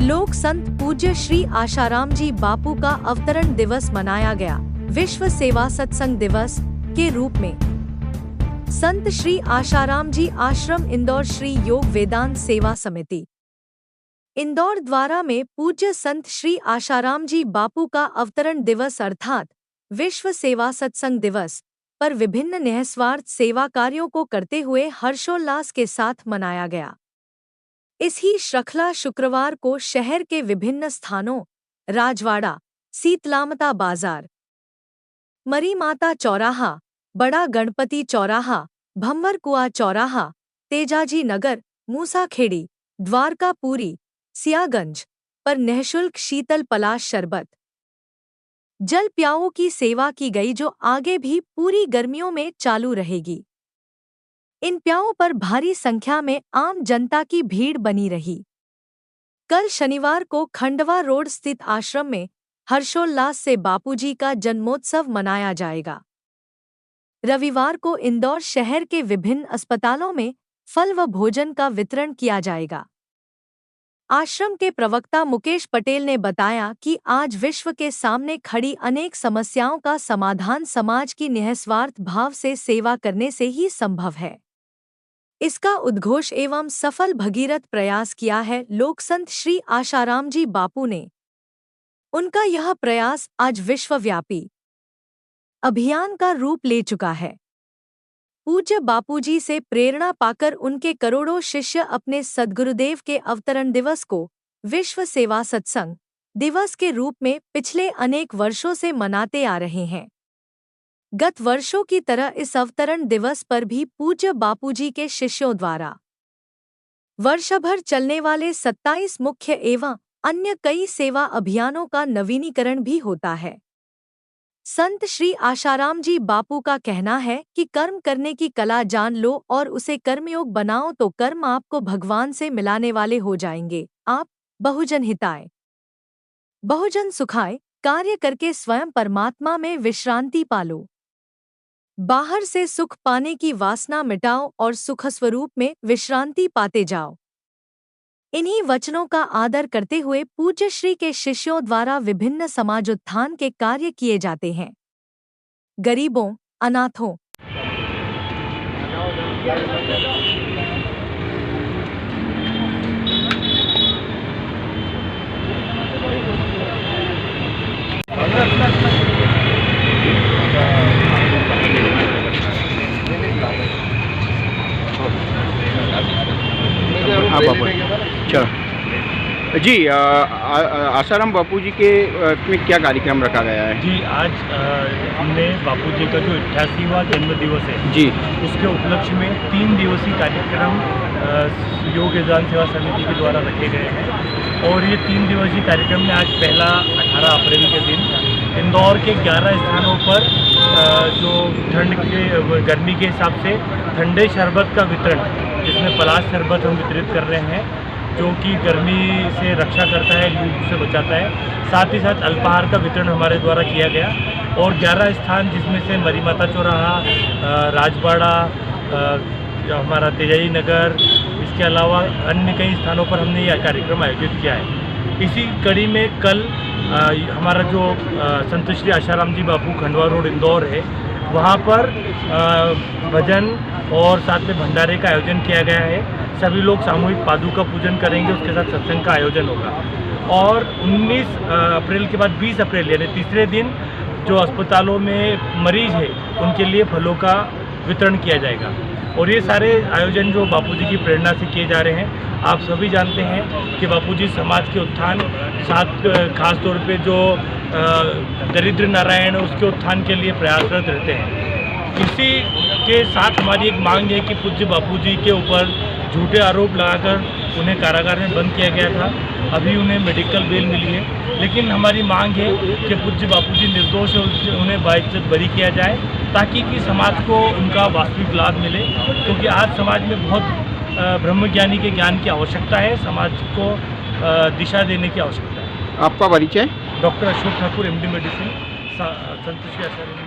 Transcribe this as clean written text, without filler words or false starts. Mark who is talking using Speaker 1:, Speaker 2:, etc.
Speaker 1: लोक संत पूज्य श्री आशाराम जी बापू का अवतरण दिवस मनाया गया विश्व सेवा सत्संग दिवस के रूप में। संत श्री आशाराम जी आश्रम इंदौर श्री योग वेदांत सेवा समिति इंदौर द्वारा में पूज्य संत श्री आशाराम जी बापू का अवतरण दिवस अर्थात विश्व सेवा सत्संग दिवस पर विभिन्न निःस्वार्थ सेवा कार्यों को करते हुए हर्षोल्लास के साथ मनाया गया। इस ही श्रृंखला शुक्रवार को शहर के विभिन्न स्थानों राजवाड़ा, शीतलामता बाजार, मरी माता चौराहा, बड़ा गणपति चौराहा, भंवरकुआ चौराहा, तेजाजी नगर, मूसाखेड़ी, द्वारकापुरी, सियागंज पर निःशुल्क शीतल पलाश शरबत जल प्याओं की सेवा की गई, जो आगे भी पूरी गर्मियों में चालू रहेगी। इन प्याओं पर भारी संख्या में आम जनता की भीड़ बनी रही। कल शनिवार को खंडवा रोड स्थित आश्रम में हर्षोल्लास से बापूजी का जन्मोत्सव मनाया जाएगा। रविवार को इंदौर शहर के विभिन्न अस्पतालों में फल व भोजन का वितरण किया जाएगा। आश्रम के प्रवक्ता मुकेश पटेल ने बताया कि आज विश्व के सामने खड़ी अनेक समस्याओं का समाधान समाज की निःस्वार्थ भाव से सेवा करने से ही संभव है। इसका उद्घोष एवं सफल भगीरथ प्रयास किया है लोक संत श्री आशाराम जी बापू ने। उनका यह प्रयास आज विश्वव्यापी अभियान का रूप ले चुका है। पूज्य बापूजी से प्रेरणा पाकर उनके करोड़ों शिष्य अपने सद्गुरुदेव के अवतरण दिवस को विश्व सेवा सत्संग दिवस के रूप में पिछले अनेक वर्षों से मनाते आ रहे हैं। गत वर्षों की तरह इस अवतरण दिवस पर भी पूज्य बापूजी के शिष्यों द्वारा वर्षभर चलने वाले 27 मुख्य एवं अन्य कई सेवा अभियानों का नवीनीकरण भी होता है। संत श्री आशाराम जी बापू का कहना है कि कर्म करने की कला जान लो और उसे कर्मयोग बनाओ तो कर्म आपको भगवान से मिलाने वाले हो जाएंगे। आप बहुजन हिताय बहुजन सुखाय कार्य करके स्वयं परमात्मा में विश्रांति पालो। बाहर से सुख पाने की वासना मिटाओ और सुख स्वरूप में विश्रांति पाते जाओ। इन्हीं वचनों का आदर करते हुए पूज्य श्री के शिष्यों द्वारा विभिन्न समाजोत्थान के कार्य किए जाते हैं। गरीबों, अनाथों,
Speaker 2: चलो जी, आशाराम बापूजी के में क्या कार्यक्रम रखा गया है?
Speaker 3: जी, आज हमने बापूजी का जो 88वां जन्म दिवस है जी, उसके उपलक्ष्य में 3 दिवसीय कार्यक्रम योग वेदांत सेवा समिति के द्वारा रखे गए हैं। और ये 3 दिवसीय कार्यक्रम में आज पहला 18 अप्रैल के दिन इंदौर के 11 स्थानों पर जो गर्मी के हिसाब से ठंडे शरबत का वितरण, जिसमें पलाश शरबत हम वितरित कर रहे हैं, जो कि गर्मी से रक्षा करता है, लू से बचाता है। साथ ही साथ अल्पाहार का वितरण हमारे द्वारा किया गया। और 11 स्थान, जिसमें से मरी माता चौराहा, राजवाड़ा, हमारा तेजाजी नगर, इसके अलावा अन्य कई स्थानों पर हमने यह कार्यक्रम आयोजित किया है। इसी कड़ी में कल हमारा जो संत श्री आशाराम जी बापू खंडवा रोड इंदौर है, वहाँ पर भजन और साथ में भंडारे का आयोजन किया गया है। सभी लोग सामूहिक पादुका पूजन करेंगे, उसके साथ सत्संग का आयोजन होगा। और 19 अप्रैल के बाद 20 अप्रैल यानी तीसरे दिन जो अस्पतालों में मरीज है, उनके लिए फलों का वितरण किया जाएगा। और ये सारे आयोजन जो बापूजी की प्रेरणा से किए जा रहे हैं। आप सभी जानते हैं कि बापूजी समाज के उत्थान, साथ खास तौर पे जो दरिद्र नारायण है, उसके उत्थान के लिए प्रयासरत रहते हैं। इसी के साथ हमारी एक मांग है कि पूज्य बापूजी के ऊपर झूठे आरोप लगाकर उन्हें कारागार में बंद किया गया था। अभी उन्हें मेडिकल बेल मिली है, लेकिन हमारी मांग है कि पूज्य बापूजी निर्दोष है, उन्हें बाइज्जत बरी किया जाए, ताकि कि समाज को उनका वास्तविक लाभ मिले। क्योंकि आज समाज में बहुत ब्रह्मज्ञानी के ज्ञान की आवश्यकता है, समाज को दिशा देने की आवश्यकता है।
Speaker 2: आपका परिचय?
Speaker 3: Doctor Ashok Thakur, MD medicine, संत श्री आचार्य।